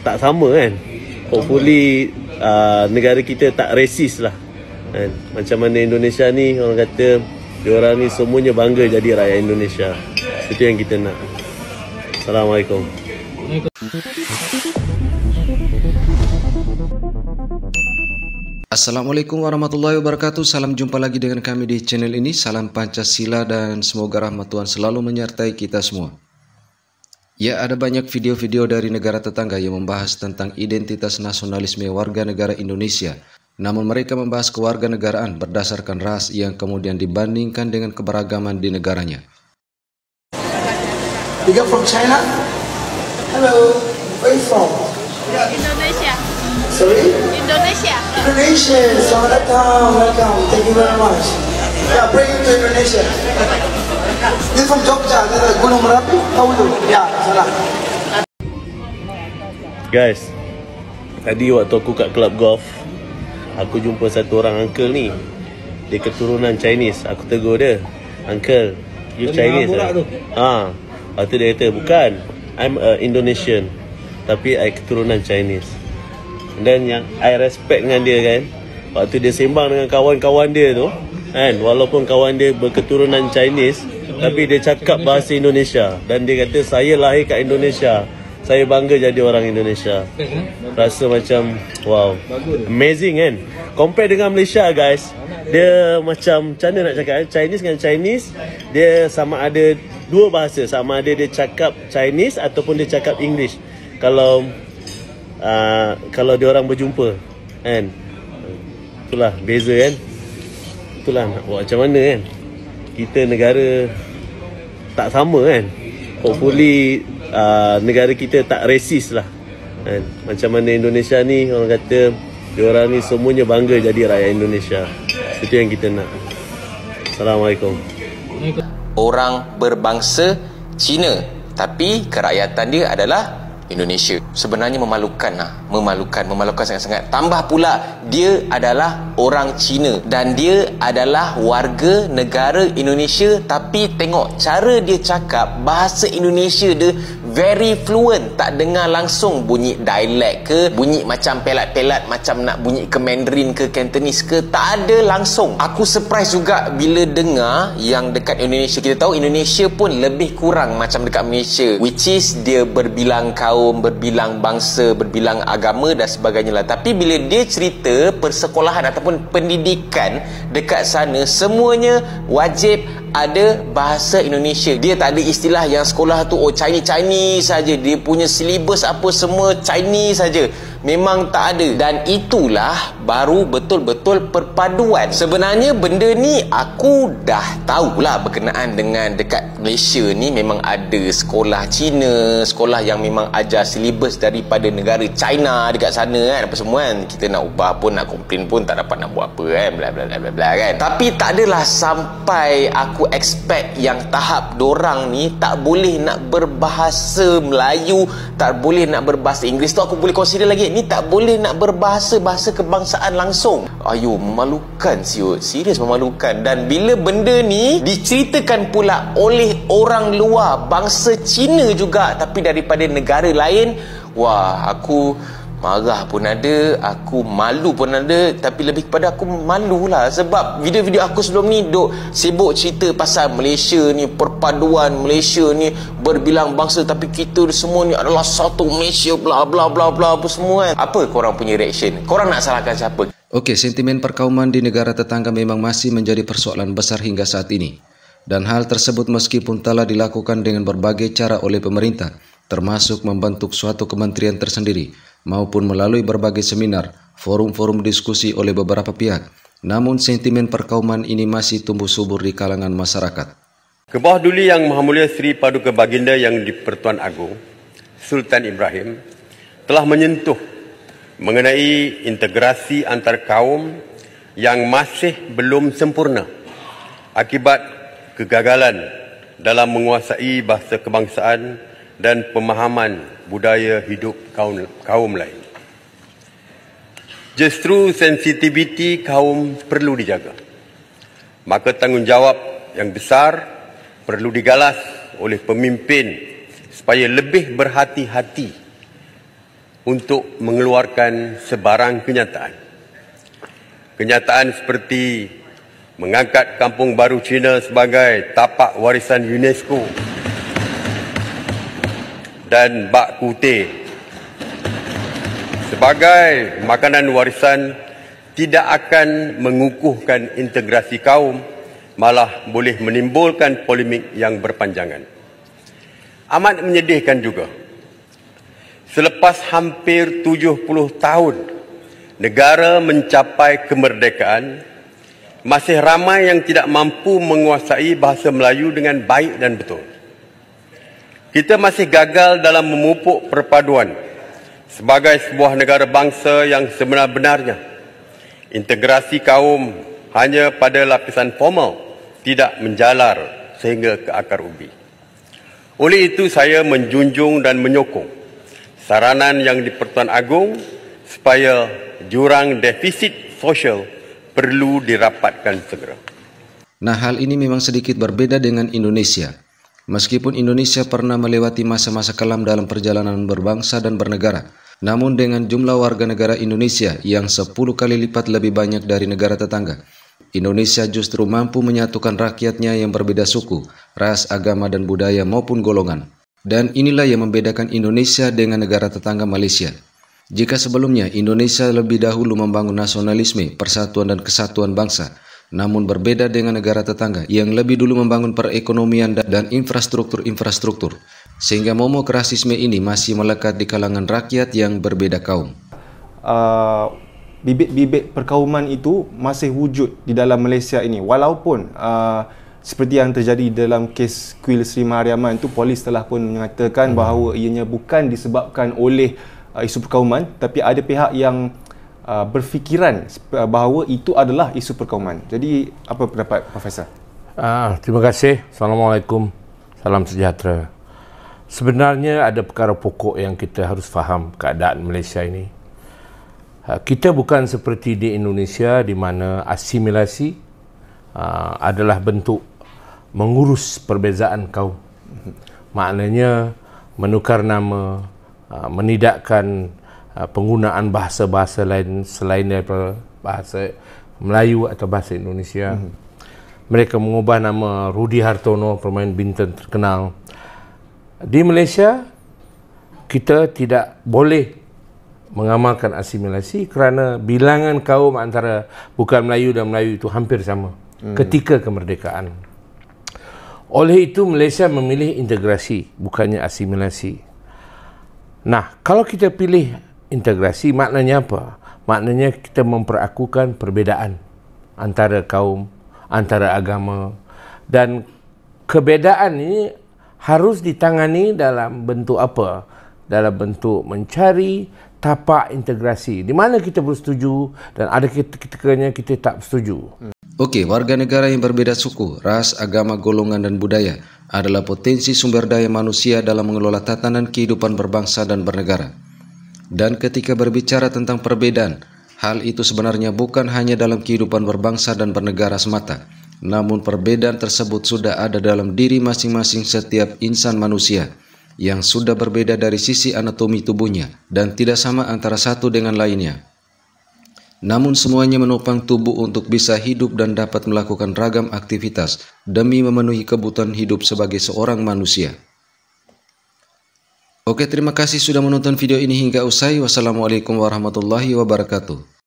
tak sama kan. Hopefully negara kita tak racist lah kan. Macam mana Indonesia ni, orang kata diorang ni semuanya bangga jadi rakyat Indonesia. Itu yang kita nak. Assalamualaikum. Assalamualaikum warahmatullahi wabarakatuh. Salam jumpa lagi dengan kami di channel ini. Salam Pancasila dan semoga rahmat Tuhan selalu menyertai kita semua. Ya, ada banyak video-video dari negara tetangga yang membahas tentang identitas nasionalisme warga negara Indonesia. Namun mereka membahas kewarganegaraan berdasarkan ras yang kemudian dibandingkan dengan keberagaman di negaranya. You come from China? Hello, where you from? Indonesia. Sorry? Indonesia. Indonesia, selamat datang, welcome, thank you very much. Yeah, bring you to Indonesia. You from Jogja, Gunung Merapi, tahu tu? Ya, salah. Guys, tadi waktu aku kat club golf, aku jumpa satu orang uncle ni. Dia keturunan Chinese. Aku tegur dia, "Uncle, you Chinese lah?" Lepas tu dia kata, "Bukan, I'm Indonesian, tapi I keturunan Chinese." Dan yang I respect dengan dia kan, waktu dia sembang dengan kawan-kawan dia tu kan, walaupun kawan dia berketurunan Chinese, tapi dia cakap bahasa Indonesia. Dan dia kata, "Saya lahir kat Indonesia, saya bangga jadi orang Indonesia." Rasa macam wow, amazing kan. Compare dengan Malaysia guys, dia macam mana nak cakap, Chinese dengan Chinese, dia sama ada dua bahasa. Sama ada dia cakap Chinese ataupun dia cakap English. Kalau dia orang berjumpa kan, itulah beza kan. Itulah nak buat macam mana kan. Kita negara tak sama kan. Hopefully negara kita tak racist lah kan. Macam mana Indonesia ni, orang kata diorang ni semuanya bangga jadi rakyat Indonesia. Itu yang kita nak. Assalamualaikum. Orang berbangsa Cina tapi kerakyatan dia adalah Indonesia. Sebenarnya memalukan lah. Memalukan sangat-sangat. Tambah pula dia adalah orang Cina dan dia adalah warga negara Indonesia, tapi tengok cara dia cakap bahasa Indonesia dia very fluent. Tak dengar langsung bunyi dialect ke, bunyi macam pelat-pelat, macam nak bunyi ke Mandarin ke Cantonese ke, tak ada langsung. Aku surprise juga bila dengar yang dekat Indonesia. Kita tahu Indonesia pun lebih kurang macam dekat Malaysia, which is dia berbilang kaum, berbilang bangsa, berbilang agama dan sebagainya lah. Tapi bila dia cerita persekolahan ataupun pendidikan dekat sana, semuanya wajib ada bahasa Indonesia. Dia tak ada istilah yang sekolah tu Chinese saja, dia punya silibus apa semua Chinese saja. Memang tak ada. Dan itulah baru betul-betul perpaduan. Sebenarnya benda ni aku dah tahulah berkenaan dengan dekat Malaysia ni memang ada sekolah Cina, sekolah yang memang ajar silibus daripada negara China dekat sana kan, apa semua kan. Kita nak ubah pun, nak komplain pun tak dapat nak buat apa kan, bla bla bla bla kan. Tapi tak adalah sampai aku expect yang tahap dorang ni tak boleh nak berbahasa Melayu, tak boleh nak berbahasa Inggeris tu aku boleh consider lagi. Ni tak boleh nak berbahasa kebangsaan langsung. Ayo, memalukan siut. Serius memalukan. Dan bila benda ni diceritakan pula oleh orang luar, bangsa Cina juga, tapi daripada negara lain, wah, aku marah pun ada, aku malu pun ada. Tapi lebih kepada aku malu lah. Sebab video-video aku sebelum ni duk sibuk cerita pasal Malaysia ni, perpaduan Malaysia ni berbilang bangsa, tapi kita semua ni adalah satu Malaysia, bla bla bla bla apa semua kan. Apa korang punya reaction? Korang nak salahkan siapa? Okey, sentimen perkauman di negara tetangga memang masih menjadi persoalan besar hingga saat ini. Dan hal tersebut meskipun telah dilakukan dengan berbagai cara oleh pemerintah, termasuk membentuk suatu kementerian tersendiri, maupun melalui berbagai seminar, forum-forum diskusi oleh beberapa pihak. Namun sentimen perkauman ini masih tumbuh subur di kalangan masyarakat. Ke bawah duli Yang Maha Mulia Sri Paduka Baginda Yang di-Pertuan Agong Sultan Ibrahim telah menyentuh mengenai integrasi antar kaum yang masih belum sempurna akibat kegagalan dalam menguasai bahasa kebangsaan dan pemahaman budaya hidup kaum lain. Justru sensitiviti kaum perlu dijaga. Maka tanggungjawab yang besar perlu digalas oleh pemimpin supaya lebih berhati-hati untuk mengeluarkan sebarang kenyataan. Kenyataan seperti mengangkat Kampung Baru Cina sebagai tapak warisan UNESCO dan bak kuteh sebagai makanan warisan tidak akan mengukuhkan integrasi kaum, malah boleh menimbulkan polemik yang berpanjangan. Amat menyedihkan juga, selepas hampir 70 tahun negara mencapai kemerdekaan, masih ramai yang tidak mampu menguasai bahasa Melayu dengan baik dan betul. Kita masih gagal dalam memupuk perpaduan sebagai sebuah negara bangsa yang sebenar-benarnya. Integrasi kaum hanya pada lapisan formal, tidak menjalar sehingga ke akar ubi. Oleh itu saya menjunjung dan menyokong saranan yang di-Pertuan Agong supaya jurang defisit sosial perlu dirapatkan segera. Nah, hal ini memang sedikit berbeda dengan Indonesia. Meskipun Indonesia pernah melewati masa-masa kelam dalam perjalanan berbangsa dan bernegara, namun dengan jumlah warga negara Indonesia yang 10 kali lipat lebih banyak dari negara tetangga, Indonesia justru mampu menyatukan rakyatnya yang berbeda suku, ras, agama, dan budaya maupun golongan. Dan inilah yang membedakan Indonesia dengan negara tetangga Malaysia. Jika sebelumnya Indonesia lebih dahulu membangun nasionalisme, persatuan dan kesatuan bangsa, namun berbeda dengan negara tetangga yang lebih dulu membangun perekonomian dan infrastruktur, sehingga momok rasisme ini masih melekat di kalangan rakyat yang berbeda kaum. Bibit-bibit perkauman itu masih wujud di dalam Malaysia ini, walaupun seperti yang terjadi dalam kes kuil Sri Mariamman itu, polis telah pun mengatakan bahawa ianya bukan disebabkan oleh isu perkauman, tapi ada pihak yang berfikiran bahawa itu adalah isu perkauman. Jadi apa pendapat Profesor? Terima kasih. Assalamualaikum. Salam sejahtera. Sebenarnya ada perkara pokok yang kita harus faham keadaan Malaysia ini. Kita bukan seperti di Indonesia di mana asimilasi adalah bentuk mengurus perbezaan kaum. Maknanya menukar nama, menidakkan penggunaan bahasa-bahasa lain selain daripada bahasa Melayu atau bahasa Indonesia. Mereka mengubah nama Rudi Hartono, pemain bintang terkenal. Di Malaysia, kita tidak boleh mengamalkan asimilasi kerana bilangan kaum antara bukan Melayu dan Melayu itu hampir sama ketika kemerdekaan. Oleh itu, Malaysia memilih integrasi, bukannya asimilasi. Nah, kalau kita pilih integrasi, maknanya apa? Maknanya kita memperakukan perbedaan antara kaum, antara agama, dan kebedaan ini harus ditangani dalam bentuk apa? Dalam bentuk mencari tapak integrasi, di mana kita bersetuju dan ada ketikanya kita tak setuju. Oke, warga negara yang berbeda suku, ras, agama, golongan, dan budaya adalah potensi sumber daya manusia dalam mengelola tatanan kehidupan berbangsa dan bernegara. Dan ketika berbicara tentang perbedaan, hal itu sebenarnya bukan hanya dalam kehidupan berbangsa dan bernegara semata, namun perbedaan tersebut sudah ada dalam diri masing-masing setiap insan manusia, yang sudah berbeda dari sisi anatomi tubuhnya dan tidak sama antara satu dengan lainnya. Namun semuanya menopang tubuh untuk bisa hidup dan dapat melakukan ragam aktivitas demi memenuhi kebutuhan hidup sebagai seorang manusia. Oke, terima kasih sudah menonton video ini hingga usai. Wassalamualaikum warahmatullahi wabarakatuh.